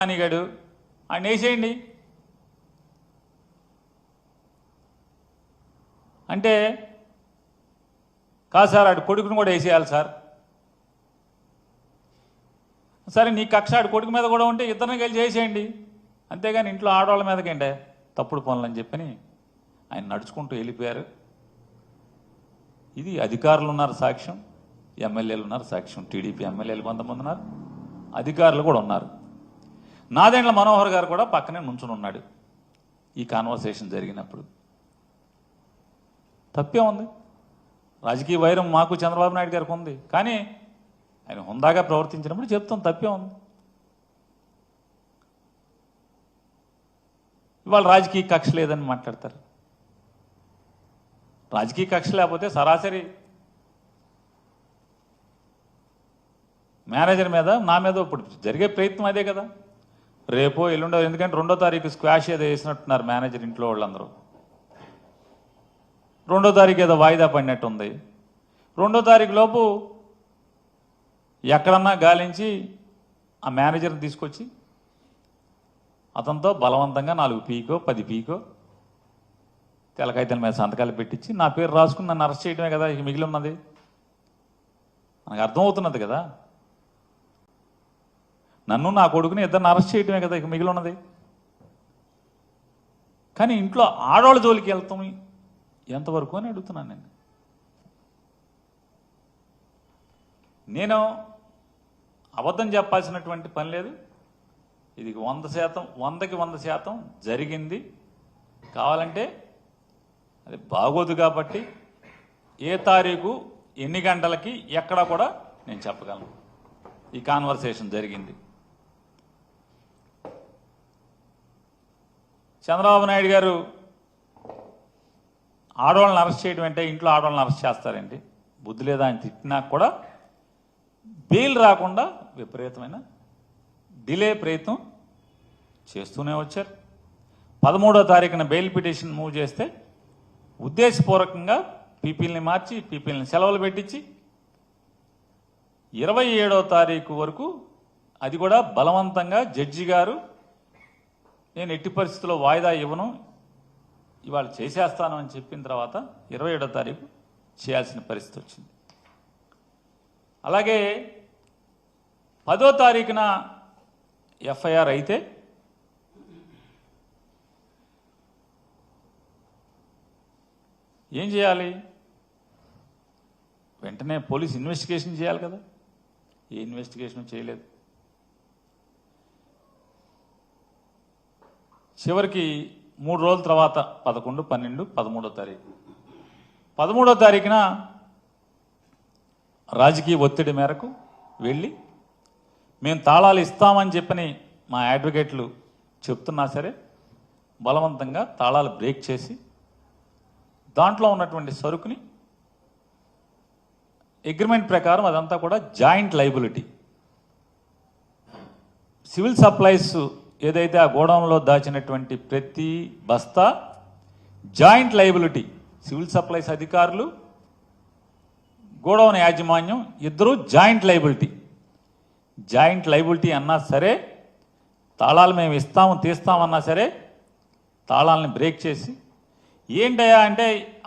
అనిగాడు ఆయన వేసేయండి అంటే కాదు సార్ ఆడు కొడుకుని కూడా వేసేయాలి సార్. సరే నీ కక్ష ఆడు కొడుకు మీద కూడా ఉంటే ఇద్దరిని కలిసి చేసేయండి, అంతేగాని ఇంట్లో ఆడవాళ్ళ మీదకంటే తప్పుడు పనులు అని చెప్పని ఆయన నడుచుకుంటూ వెళ్ళిపోయారు. ఇది అధికారులు ఉన్నారు సాక్ష్యం, ఎమ్మెల్యేలు ఉన్నారు సాక్ష్యం, టీడీపీ ఎమ్మెల్యేలు కొంతమంది ఉన్నారు, అధికారులు కూడా ఉన్నారు. నాదెండ్ల మనోహర్ గారు కూడా పక్కనే నుంచుని ఉన్నాడు ఈ కాన్వర్సేషన్ జరిగినప్పుడు. తప్పే ఉంది, రాజకీయ వైరం మాకు చంద్రబాబు నాయుడు గారికి ఉంది, కానీ ఆయన హుందాగా ప్రవర్తించినప్పుడు చెప్తాం తప్పే ఉంది. ఇవాళ రాజకీయ కక్ష లేదని మాట్లాడతారు. రాజకీయ కక్ష లేకపోతే సరాసరి మేనేజర్ మీద నా మీద ఇప్పుడు జరిగే ప్రయత్నం అదే కదా. రేపో ఎల్లుండో, ఎందుకంటే 2వ తారీఖు స్క్వాష్ ఏదో వేసినట్టున్నారు మేనేజర్ ఇంట్లో వాళ్ళందరూ. 2వ తారీఖు ఏదో వాయిదా పడినట్టు ఉంది. 2వ తారీఖు లోపు ఎక్కడన్నా గాలించి ఆ మేనేజర్ని తీసుకొచ్చి అతనితో బలవంతంగా 4 పీకో 10 పీకో తెలకైతల మీద సంతకాలు పెట్టించి నా పేరు రాసుకుని నన్ను అరెస్ట్ చేయడమే కదా ఇక మిగిలి ఉన్నది. మనకు అర్థమవుతున్నది కదా, నన్ను నా కొడుకుని ఇద్దరిని అరెస్ట్ చేయడమే కదా ఇక మిగిలి ఉన్నది. కానీ ఇంట్లో ఆడవాళ్ళ జోలికి వెళ్తాం ఎంతవరకు అని అడుగుతున్నాను నేను అబద్ధం చెప్పాల్సినటువంటి పని లేదు. ఇది 100%, 100కి 100% జరిగింది. కావాలంటే అది బాగోదు కాబట్టి ఏ తారీఖు ఎన్ని గంటలకి ఎక్కడ కూడా నేను చెప్పగలను ఈ కాన్వర్సేషన్ జరిగింది. చంద్రబాబు నాయుడు గారు ఆడవాళ్ళని అరెస్ట్ చేయడం అంటే ఇంట్లో ఆడవాళ్ళని అరెస్ట్ చేస్తారండి, బుద్ధి లేదా అని తిట్టినా కూడా బెయిల్ రాకుండా విపరీతమైన డిలే ప్రయత్నం చేస్తూనే వచ్చారు. 13వ తారీఖున బెయిల్ పిటిషన్ మూవ్ చేస్తే ఉద్దేశపూర్వకంగా పీపీల్ని మార్చి పీపీల్ని సెలవులు పెట్టించి 27వ తారీఖు వరకు అది కూడా బలవంతంగా జడ్జి గారు నేను ఎట్టి పరిస్థితుల్లో వాయిదా ఇవ్వను ఇవాళ చేసేస్తాను అని చెప్పిన తర్వాత 27వ తారీఖు చేయాల్సిన పరిస్థితి వచ్చింది. అలాగే 10వ తారీఖున ఎఫ్ఐఆర్ అయితే ఏం చేయాలి? వెంటనే పోలీస్ ఇన్వెస్టిగేషన్ చేయాలి కదా. ఏ ఇన్వెస్టిగేషన్ చేయలేదు. చివరికి 3 రోజుల తర్వాత 11, 12, 13వ తారీఖు 13వ తారీఖున రాజకీయ ఒత్తిడి మేరకు వెళ్ళి మేము తాళాలు ఇస్తామని చెప్పని మా అడ్వకేట్లు చెప్తున్నా సరే బలవంతంగా తాళాలు బ్రేక్ చేసి దాంట్లో ఉన్నటువంటి సరుకుని అగ్రిమెంట్ ప్రకారం అదంతా కూడా జాయింట్ లైబిలిటీ. సివిల్ సప్లైస్ ఏదైతే ఆ గోడౌన్లో దాచినటువంటి ప్రతి బస్తా జాయింట్ లైబిలిటీ. సివిల్ సప్లైస్ అధికారులు, గోడౌన్ యాజమాన్యం ఇద్దరు జాయింట్ లైబిలిటీ. జాయింట్ లైబిలిటీ అన్నా సరే, తాళాలు మేము ఇస్తాము తీస్తామన్నా సరే తాళాలని బ్రేక్ చేసి ఏంటయ్యా అంటే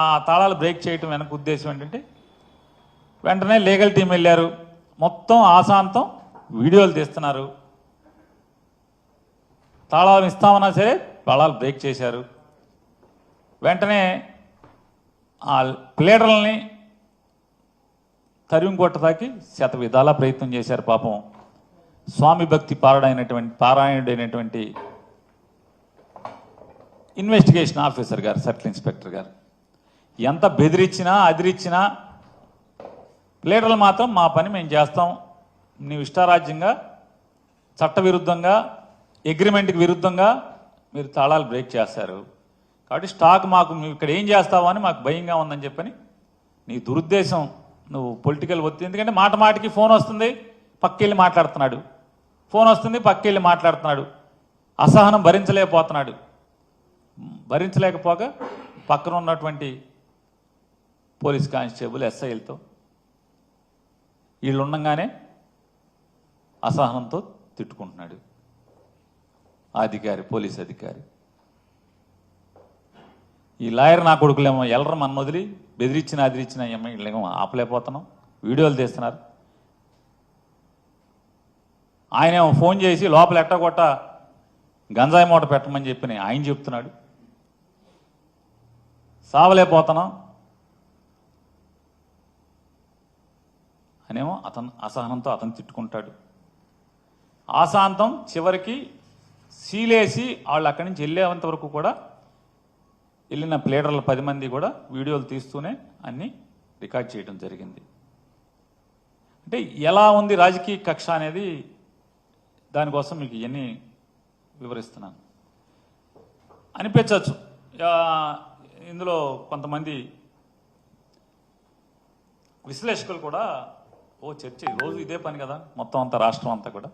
ఆ తాళాలు బ్రేక్ చేయటం వెనక ఉద్దేశం ఏంటంటే వెంటనే లీగల్ టీం వెళ్ళారు, మొత్తం ఆశాంతం వీడియోలు తీస్తున్నారు. తాళాలు ఇస్తామన్నా సరే తాళాలు బ్రేక్ చేశారు. వెంటనే ఆ ప్లేడర్లని తరిమి కొట్టడానికి శత విధాలా ప్రయత్నం చేశారు. పాపం స్వామి భక్తి పారాయణుడైనటువంటి ఇన్వెస్టిగేషన్ ఆఫీసర్ గారు, సర్కిల్ ఇన్స్పెక్టర్ గారు ఎంత బెదిరించినా అదిరిచ్చినా ప్లేడర్లు మాత్రం మా పని మేము చేస్తాం, నీవు ఇష్టారాజ్యంగా చట్టవిరుద్ధంగా అగ్రిమెంట్కి విరుద్ధంగా మీరు తాళాలు బ్రేక్ చేస్తారు కాబట్టి స్టాక్ మాకు నువ్వు ఇక్కడ ఏం చేస్తావో అని మాకు భయంగా ఉందని చెప్పని నీ దురుద్దేశం, నువ్వు పొలిటికల్ ఒత్తిడి. ఎందుకంటే మాట మాటికి ఫోన్ వస్తుంది, పక్కెళ్ళి మాట్లాడుతున్నాడు, ఫోన్ వస్తుంది పక్కెళ్ళి మాట్లాడుతున్నాడు. అసహనం భరించలేకపోతున్నాడు. భరించలేకపోగా పక్కన ఉన్నటువంటి పోలీస్ కానిస్టేబుల్ ఎస్ఐలతో వీళ్ళు ఉండగానే అసహనంతో తిట్టుకుంటున్నాడు. ఆ అధికారి, పోలీస్ అధికారి. ఈ లాయర్ నా కొడుకులేమో ఎల్లరు మన వదిలి బెదిరించిన అదిరించిన వీళ్ళేమో ఆపలేకపోతున్నాం, వీడియోలు తీస్తున్నారు. ఆయనేమో ఫోన్ చేసి లోపల ఎట్టగొట్ట గంజాయి మూట పెట్టమని చెప్పి ఆయన చెప్తున్నాడు. సావలేకపోతున్నాం అనేమో అతను అసహనంతో అతను తిట్టుకుంటాడు. ఆశాంతం చివరికి సీలేసి వాళ్ళు అక్కడి నుంచి వెళ్ళేంత వరకు కూడా వెళ్ళిన ప్లేడర్లు 10 మంది కూడా వీడియోలు తీస్తూనే అన్నీ రికార్డ్ చేయడం జరిగింది. అంటే ఎలా ఉంది రాజకీయ కక్ష అనేది దానికోసం మీకు ఇవన్నీ వివరిస్తున్నాను. అనిపించవచ్చు ఇందులో కొంతమంది విశ్లేషకులు కూడా చర్చ రోజు ఇదే పని కదా మొత్తం అంతా రాష్ట్రం అంతా కూడా.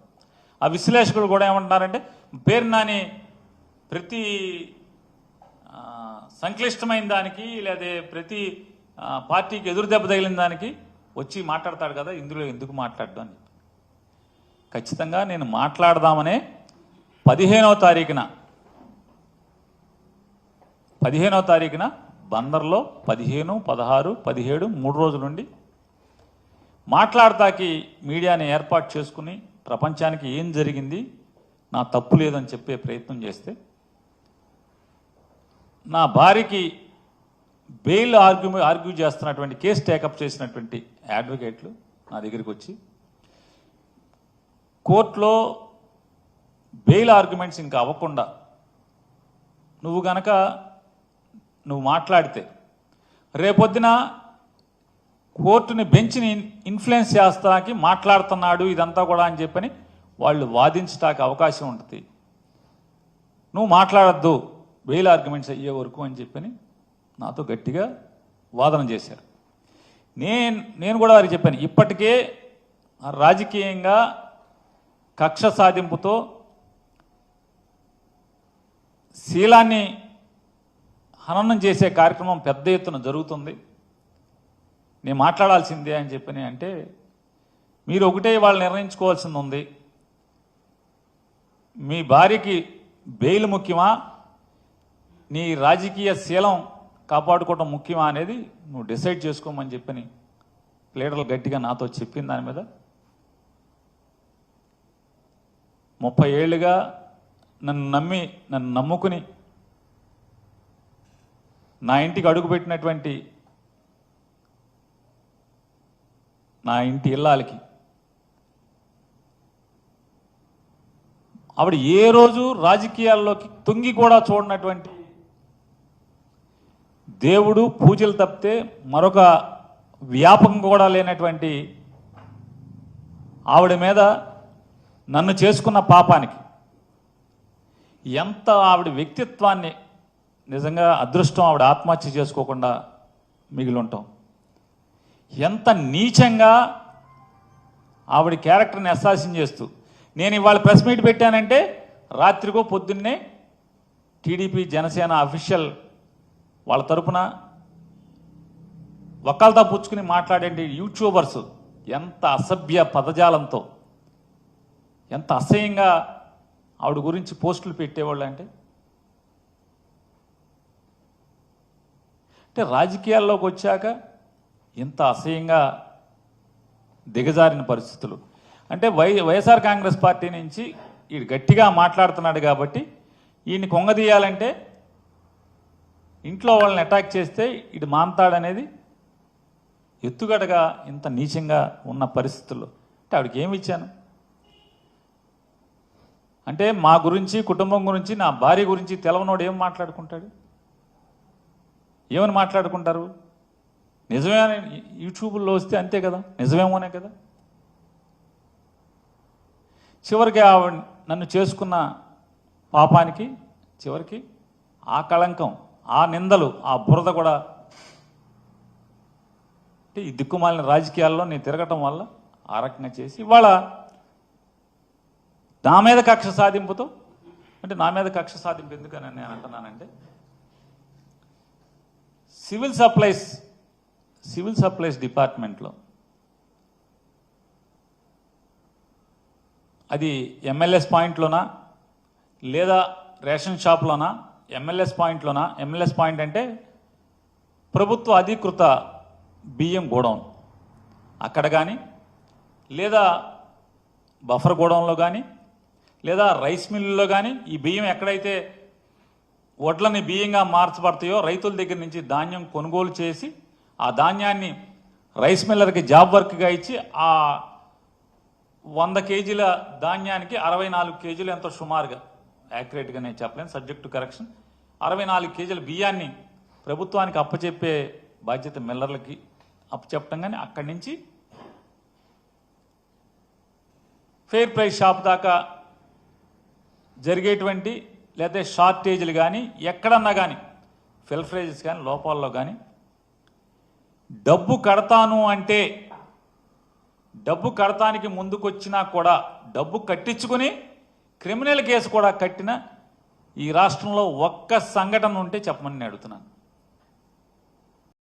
ఆ విశ్లేషకులు కూడా ఏమంటున్నారంటే పేరు నాని ప్రతి సంక్లిష్టమైన దానికి లేదా ప్రతి పార్టీకి ఎదురు దెబ్బ తగిలిన దానికి వచ్చి మాట్లాడతాడు కదా, ఇందులో ఎందుకు మాట్లాడడం అని. ఖచ్చితంగా నేను మాట్లాడదామనే 15వ తారీఖున బందర్లో 15, 16, 17 3 రోజుల నుండి మాట్లాడతాకి మీడియాని ఏర్పాటు చేసుకుని ప్రపంచానికి ఏం జరిగింది, నా తప్పు లేదని చెప్పే ప్రయత్నం చేస్తే నా భార్యకి బెయిల్ ఆర్గ్యూ చేస్తున్నటువంటి కేసు టేకప్ చేసినటువంటి అడ్వకేట్లు నా దగ్గరికి వచ్చి కోర్టులో బెయిల్ ఆర్గ్యుమెంట్స్ ఇంకా అవ్వకుండా నువ్వు మాట్లాడితే రేపొద్దున కోర్టుని బెంచ్ని ఇన్ఫ్లుయెన్స్ చేస్తానికి మాట్లాడుతున్నాడు ఇదంతా కూడా అని చెప్పని వాళ్ళు వాదించడానికి అవకాశం ఉంటుంది. నువ్వు మాట్లాడద్దు బెయిల్ ఆర్గ్యుమెంట్స్ అయ్యే వరకు అని చెప్పని నాతో గట్టిగా వాదన చేశారు. నేను కూడా వారికి చెప్పాను, ఇప్పటికే రాజకీయంగా కక్ష సాధింపుతో శీలాన్ని హననం చేసే కార్యక్రమం పెద్ద ఎత్తున జరుగుతుంది, నేను మాట్లాడాల్సిందే అని చెప్పని అంటే మీరు ఒకటే వాళ్ళు నిర్ణయించుకోవాల్సింది ఉంది, మీ భార్యకి బెయిల్ ముఖ్యమా నీ రాజకీయ శీలం కాపాడుకోవడం ముఖ్యమా అనేది నువ్వు డిసైడ్ చేసుకోమని చెప్పని లీడర్లు గట్టిగా నాతో చెప్పిన దాని మీద 30 ఏళ్ళుగా నన్ను నమ్ముకుని నా ఇంటికి అడుగుపెట్టినటువంటి నా ఇంటి ఇల్లాలకి ఆవిడ ఏ రోజు రాజకీయాల్లోకి తొంగి కూడా చూడనటువంటి దేవుడు పూజలు తప్పితే మరొక వ్యాపకం కూడా లేనటువంటి ఆవిడ మీద నన్ను చేసుకున్న పాపానికి ఎంత ఆవిడ వ్యక్తిత్వాన్ని నిజంగా అదృష్టం ఆవిడ ఆత్మహత్య చేసుకోకుండా మిగిలి ఉంటాం. ఎంత నీచంగా ఆవిడ క్యారెక్టర్ని అసాసిన్ చేస్తూ నేను ఇవాళ ప్రెస్ మీట్ పెట్టానంటే రాత్రికో పొద్దున్నే టీడీపీ జనసేన అఫీషియల్ వాళ్ళ తరపున వకాల్తా పుచ్చుకుని మాట్లాడే యూట్యూబర్స్ ఎంత అసభ్య పదజాలంతో ఎంత అసహ్యంగా ఆవిడ గురించి పోస్టులు పెట్టేవాళ్ళు అంటే రాజకీయాల్లోకి వచ్చాక ఇంత అసహ్యంగా దిగజారిన పరిస్థితులు. అంటే వైఎస్ఆర్ కాంగ్రెస్ పార్టీ నుంచి ఈడు గట్టిగా మాట్లాడుతున్నాడు కాబట్టి ఈయన్ని కొంగదీయాలంటే ఇంట్లో వాళ్ళని అటాక్ చేస్తే ఇటు మాంతాడనేది ఎత్తుగడగా ఇంత నీచంగా ఉన్న పరిస్థితుల్లో అంటే ఆవిడకి ఏమి ఇచ్చాను అంటే మా గురించి కుటుంబం గురించి నా భార్య గురించి తెలవనోడు ఏం మాట్లాడుకుంటాడు, ఏమని మాట్లాడుకుంటారు? నిజమే యూట్యూబ్లో వస్తే అంతే కదా, నిజమేమోనే కదా. చివరికి ఆవిడ నన్ను చేసుకున్న పాపానికి చివరికి ఆ కళంకం, ఆ నిందలు, ఆ బురద కూడా అంటే ఈ దిక్కుమాలిన రాజకీయాల్లో నేను తిరగటం వల్ల ఆ రకంగా చేసి ఇవాళ నా మీద కక్ష సాధింపుతో అంటే నా మీద కక్ష సాధింపు ఎందుకని నేను అంటున్నానంటే సివిల్ సప్లైస్ డిపార్ట్మెంట్లో అది ఎంఎల్ఎస్ పాయింట్లోనా లేదా రేషన్ షాప్లోనా, ఎంఎల్ఎస్ పాయింట్లోనా? ఎంఎల్ఎస్ పాయింట్ అంటే ప్రభుత్వ అధీకృత బియ్యం గోడౌన్, అక్కడ కానీ, లేదా బఫర్ గోడౌన్లో కానీ, లేదా రైస్ మిల్లులో కానీ ఈ బియ్యం ఎక్కడైతే వడ్లని బియ్యంగా మార్చబడతాయో రైతుల దగ్గర నుంచి ధాన్యం కొనుగోలు చేసి ఆ ధాన్యాన్ని రైస్ మిల్లర్కి జాబ్ వర్క్గా ఇచ్చి ఆ 100 కేజీల ధాన్యానికి 64 కేజీలు ఎంతో సుమారుగా, యాక్యురేట్గా నేను చెప్పలేను, సబ్జెక్ట్ టు కరెక్షన్, 64 కేజీల బియ్యాన్ని ప్రభుత్వానికి అప్పచెప్పే బాధ్యత మిల్లర్లకి అప్పచెప్పటం. కానీ అక్కడి నుంచి ఫెయిర్ ప్రైస్ షాప్ దాకా జరిగేటువంటి లేదా షార్టేజీలు కానీ ఎక్కడన్నా కానీ ఫిల్ఫ్రేజెస్ కానీ లోపాల్లో కానీ డబ్బు కడతాను అంటే డబ్బు కడతానికి ముందుకొచ్చినా కూడా డబ్బు కట్టించుకుని క్రిమినల్ కేసు కూడా కట్టిన ఈ రాష్ట్రంలో ఒక్క సంఘటన ఉంటే చెప్పమని నేను అడుగుతున్నాను.